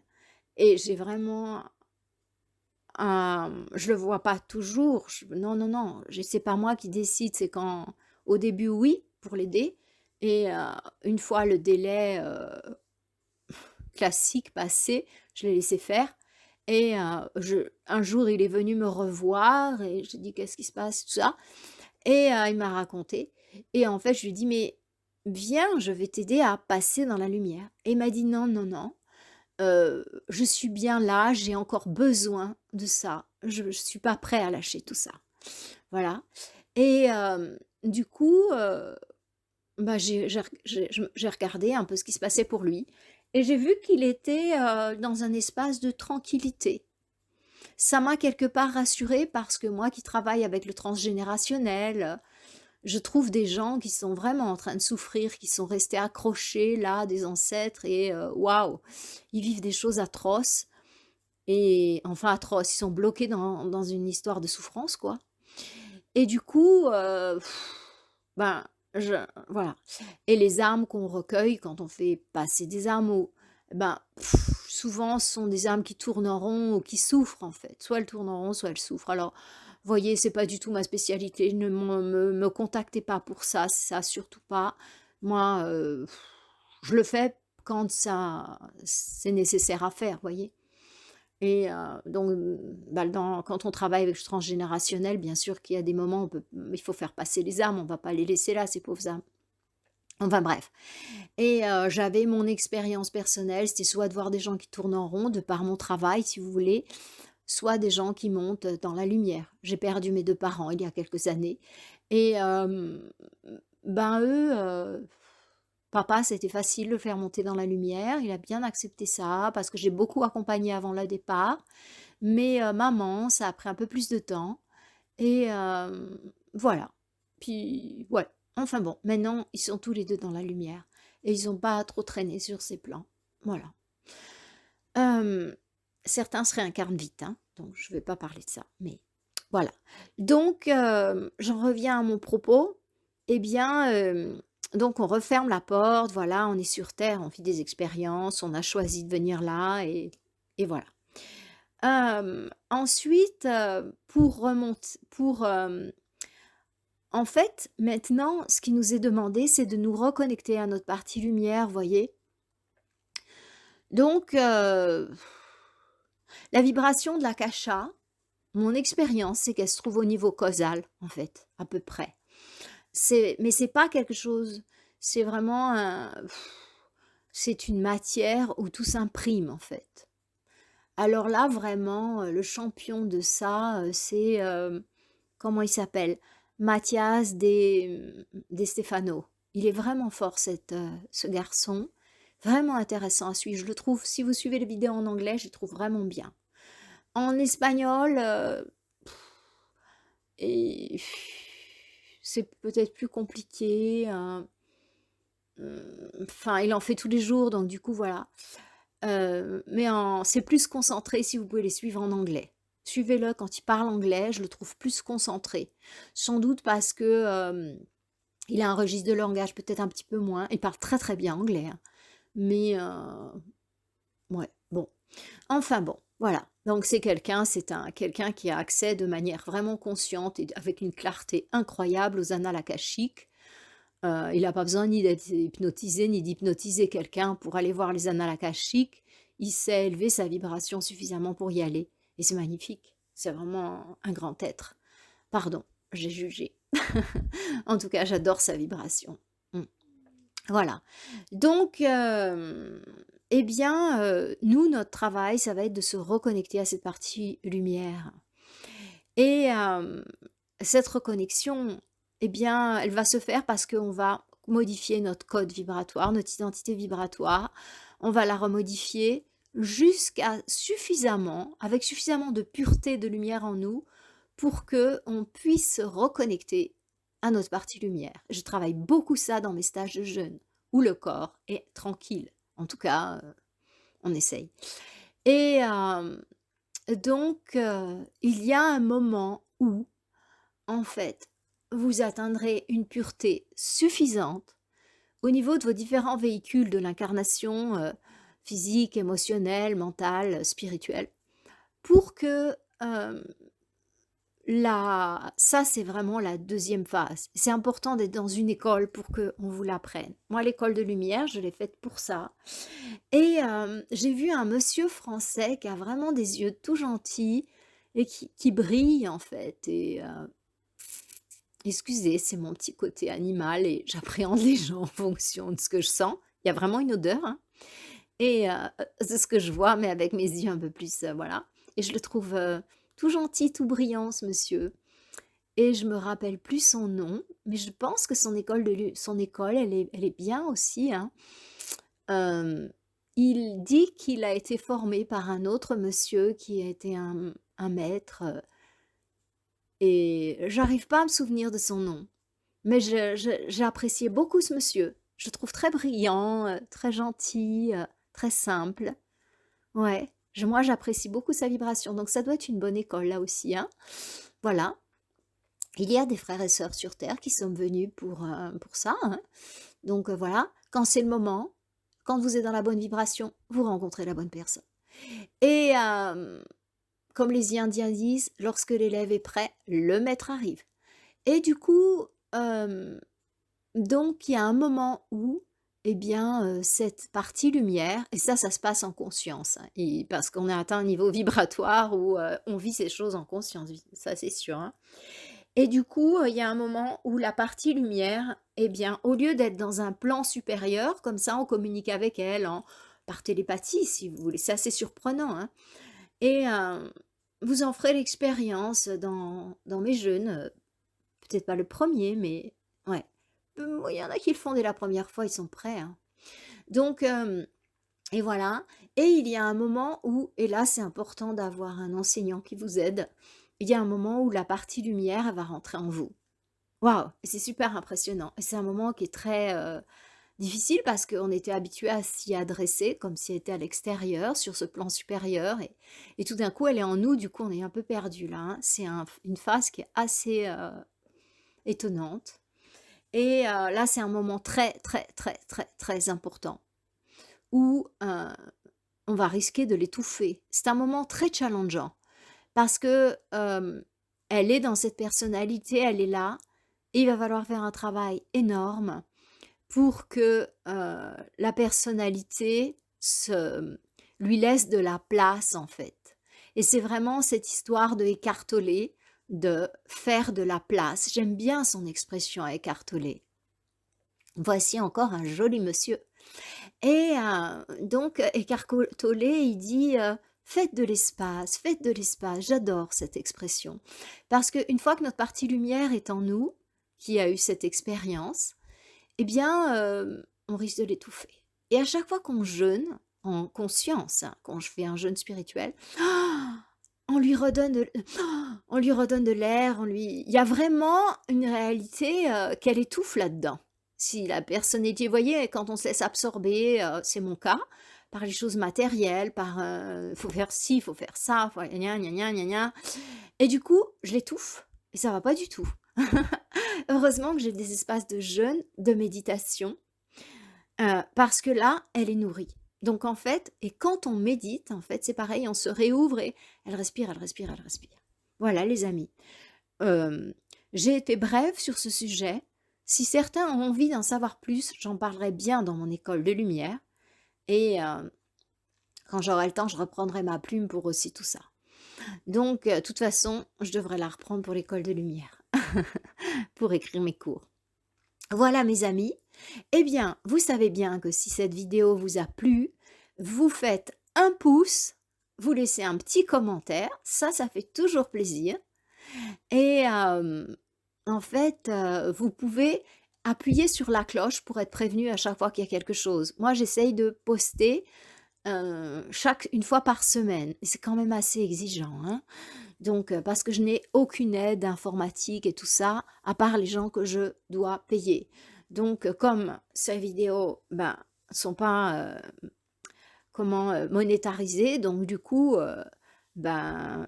A: et j'ai vraiment je le vois pas toujours, non, non, non, c'est pas moi qui décide, c'est quand au début oui, pour l'aider et une fois le délai, classique passé, je l'ai laissé faire et un jour, il est venu me revoir et j'ai dit: «Qu'est-ce qui se passe?» tout ça et il m'a raconté et en fait, je lui ai dit: «Mais viens, je vais t'aider à passer dans la lumière» et il m'a dit: «Non, non, non, je suis bien là, j'ai encore besoin de ça. Je suis pas prêt à lâcher tout ça». Voilà et du coup, bah, j'ai regardé un peu ce qui se passait pour lui et j'ai vu qu'il était, dans un espace de tranquillité. Ça m'a quelque part rassurée parce que moi qui travaille avec le transgénérationnel, je trouve des gens qui sont vraiment en train de souffrir, qui sont restés accrochés là, des ancêtres et waouh! Ils vivent des choses atroces et enfin atroces, ils sont bloqués dans une histoire de souffrance, quoi et du coup, ben, je voilà et les âmes qu'on recueille quand on fait passer des âmes au ben, souvent ce sont des âmes qui tournent en rond ou qui souffrent, en fait. Soit elles tournent en rond, soit elles souffrent. Alors, voyez, c'est pas du tout ma spécialité, ne me contactez pas pour ça surtout pas. Moi, je le fais quand ça c'est nécessaire à faire, voyez? Et donc bah, quand on travaille avec le transgénérationnel, bien sûr qu'il y a des moments où il faut faire passer les âmes, on va pas les laisser là, ces pauvres âmes. Enfin bref et j'avais mon expérience personnelle, c'était soit de voir des gens qui tournent en rond de par mon travail, si vous voulez, soit des gens qui montent, dans la lumière. J'ai perdu mes 2 parents il y a quelques années et ben, eux, papa, c'était facile de le faire monter dans la lumière, il a bien accepté ça parce que j'ai beaucoup accompagné avant le départ. Mais maman, ça a pris un peu plus de temps et voilà. Puis ouais, enfin bon, maintenant ils sont tous les 2 dans la lumière et ils ont pas trop traîné sur ces plans. Voilà. Hem, Certains se réincarnent vite, hein, donc je vais pas parler de ça, mais voilà. Donc j'en reviens à mon propos. Eh bien, donc on referme la porte, voilà, on est sur terre, on vit des expériences, on a choisi de venir là et voilà. Ensuite, en fait, maintenant, ce qui nous est demandé, c'est de nous reconnecter à notre partie lumière, voyez? Donc, la vibration de l'akasha, mon expérience, c'est qu'elle se trouve au niveau causal, en fait, à peu près. Mais c'est pas quelque chose, c'est vraiment c'est une matière où tout s'imprime, en fait. Alors là, vraiment, le champion de ça, c'est, comment il s'appelle? Mathias De Stefano. Il est vraiment fort ce garçon, vraiment intéressant à suivre. Je le trouve si vous suivez les vidéos en anglais, je les trouve vraiment bien. En espagnol, et c'est peut-être plus compliqué, enfin, il en fait tous les jours, donc du coup, voilà. Mais c'est plus concentré si vous pouvez les suivre en anglais. Suivez-le quand il parle anglais, je le trouve plus concentré. Sans doute parce que, il a un registre de langage peut-être un petit peu moins. Il parle très, très bien anglais, hein, mais ouais, bon. Enfin bon, voilà. Donc c'est un quelqu'un qui a accès de manière vraiment consciente et avec une clarté incroyable aux annales akashiques. Il n'a pas besoin ni d'être hypnotisé, ni d'hypnotiser quelqu'un pour aller voir les annales akashiques. Il sait élever sa vibration suffisamment pour y aller et c'est magnifique. C'est vraiment un grand être. Pardon, j'ai jugé. En tout cas, j'adore sa vibration. Mmh. Voilà. Donc, eh bien, nous, notre travail, ça va être de se reconnecter à cette partie lumière et cette reconnexion, eh bien, elle va se faire parce qu'on va modifier notre code vibratoire, notre identité vibratoire. On va la remodifier jusqu'à suffisamment, avec suffisamment de pureté de lumière en nous pour que on puisse se reconnecter à notre partie lumière. Je travaille beaucoup ça dans mes stages de jeûne, où le corps est tranquille. En tout cas, on essaye. Et Donc, il y a un moment où, en fait, vous atteindrez une pureté suffisante au niveau de vos différents véhicules de l'incarnation, physique, émotionnelle, mentale, spirituelle, pour que, hem, la ça, c'est vraiment la deuxième phase. C'est important d'être dans une école pour qu'on vous l'apprenne. Moi, l'école de lumière, je l'ai faite pour ça et j'ai vu un monsieur français qui a vraiment des yeux tout gentils et qui brillent, en fait et excusez, c'est mon petit côté animal et j'appréhende les gens en fonction de ce que je sens. Il y a vraiment une odeur, hein et c'est ce que je vois, mais avec mes yeux un peu plus, voilà et je le trouve, tout gentil, tout brillant ce monsieur et je me rappelle plus son nom, mais je pense que son école, elle est bien aussi, hein. Hem, il dit qu'il a été formé par un autre monsieur qui a été un maître, et j'arrive pas à me souvenir de son nom. Mais j'ai apprécié beaucoup ce monsieur. Je le trouve très brillant, très gentil, très simple. Ouais, moi j'apprécie beaucoup sa vibration, donc ça doit être une bonne école là aussi, hein. Voilà, il y a des frères et sœurs sur terre qui sont venus pour ça, hein. Donc voilà, quand c'est le moment, quand vous êtes dans la bonne vibration, vous rencontrez la bonne personne. Et comme les Indiens disent: «Lorsque l'élève est prêt, le maître arrive». Et du coup, donc il y a un moment où, eh bien, cette partie lumière et ça se passe en conscience, hein, et parce qu'on a atteint un niveau vibratoire où, on vit ces choses en conscience, oui, ça c'est sûr, hein. Et du coup, il y a un moment où la partie lumière, eh bien, au lieu d'être dans un plan supérieur, comme ça on communique avec elle en par télépathie si vous voulez, c'est assez surprenant, hein. Et vous en ferez l'expérience dans mes jeûnes, peut-être pas le premier, mais ouais. Il y en a qui le font dès la première fois, ils sont prêts, hein. Donc et voilà et il y a un moment où et là, c'est important d'avoir un enseignant qui vous aide. Il y a un moment où la partie lumière, elle va rentrer en vous. Waouh! Et c'est super impressionnant et c'est un moment qui est très, difficile parce qu'on était habitué à s'y adresser comme si elle était à l'extérieur, sur ce plan supérieur et tout d'un coup, elle est en nous, du coup, on est un peu perdu là, hein. C'est une phase qui est assez, étonnante et là, c'est un moment très, très, très, très, très important où, on va risquer de l'étouffer. C'est un moment très challengeant parce que, elle est dans cette personnalité, elle est là et il va falloir faire un travail énorme pour que, la personnalité lui laisse de la place, en fait. Et c'est vraiment cette histoire de écartoler, de faire de la place. J'aime bien son expression écartoler. Voici encore un joli monsieur. Et donc Eckhart Tolle, il dit, «Faites de l'espace, faites de l'espace». J'adore cette expression. Parce qu'une fois que notre partie lumière est en nous, qui a eu cette expérience, eh bien, on risque de l'étouffer. Et à chaque fois qu'on jeûne, en conscience, hein, quand je fais un jeûne spirituel, on lui redonne on lui redonne de l'air, il y a vraiment une réalité, qu'elle étouffe là-dedans. Si la personnalité vous voyez, quand on se laisse absorber, c'est mon cas, par les choses matérielles, par, faut faire ci, faut faire ça, faut gna gna gna gna gna et du coup, je l'étouffe et ça va pas du tout. Heureusement que j'ai des espaces de jeûne, de méditation, parce que là, elle est nourrie. Donc en fait et quand on médite, en fait, c'est pareil, on se réouvre et elle respire, elle respire, elle respire. Voilà les amis. Hem, j'ai été brève sur ce sujet. Si certains ont envie d'en savoir plus, j'en parlerai bien dans mon école de lumière et quand j'aurai le temps, je reprendrai ma plume pour aussi tout ça. Donc de toute façon, je devrais la reprendre pour l'école de lumière, pour écrire mes cours. Voilà mes amis. Eh bien, vous savez bien que si cette vidéo vous a plu, vous faites un pouce, vous laissez un petit commentaire, ça fait toujours plaisir et en fait, vous pouvez appuyer sur la cloche pour être prévenu à chaque fois qu'il y a quelque chose. Moi, j'essaye de poster, chaque une fois par semaine et c'est quand même assez exigeant, hein. Donc parce que je n'ai aucune aide informatique et tout ça, à part les gens que je dois payer. Donc comme ces vidéos, ben, sont pas, monétarisées, donc du coup, ben,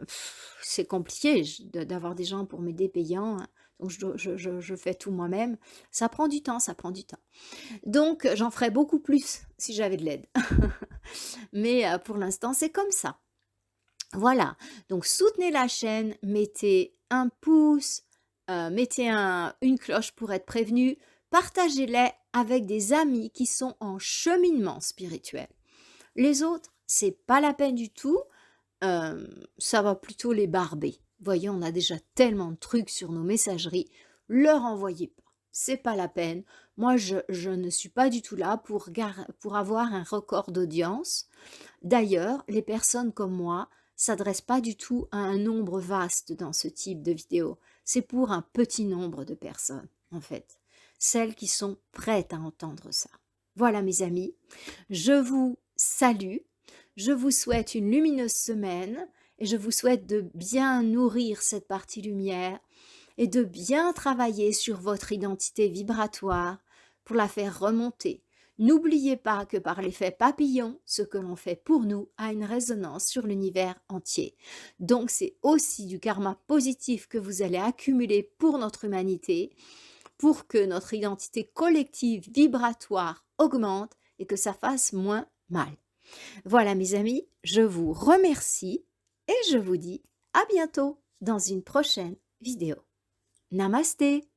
A: c'est compliqué d'avoir des gens pour m'aider payants, hein. Donc je fais tout moi-même. Ça prend du temps, ça prend du temps. Donc j'en ferais beaucoup plus si j'avais de l'aide. Mais pour l'instant, c'est comme ça. Voilà, donc soutenez la chaîne, mettez un pouce, mettez une cloche pour être prévenu, partagez-les avec des amis qui sont en cheminement spirituel. Les autres, c'est pas la peine du tout, ça va plutôt les barber. Voyez, on a déjà tellement de trucs sur nos messageries, leur envoyez pas, c'est pas la peine. Moi, je ne suis pas du tout là pour avoir un record d'audience. D'ailleurs, les personnes comme moi s'adressent pas du tout à un nombre vaste dans ce type de vidéo. C'est pour un petit nombre de personnes, en fait. Celles qui sont prêtes à entendre ça. Voilà mes amis, je vous salue, je vous souhaite une lumineuse semaine et je vous souhaite de bien nourrir cette partie lumière et de bien travailler sur votre identité vibratoire pour la faire remonter. N'oubliez pas que par l'effet papillon, ce que l'on fait pour nous a une résonance sur l'univers entier. Donc c'est aussi du karma positif que vous allez accumuler pour notre humanité, pour que notre identité collective vibratoire augmente et que ça fasse moins mal. Voilà mes amis, je vous remercie et je vous dis à bientôt dans une prochaine vidéo. Namasté!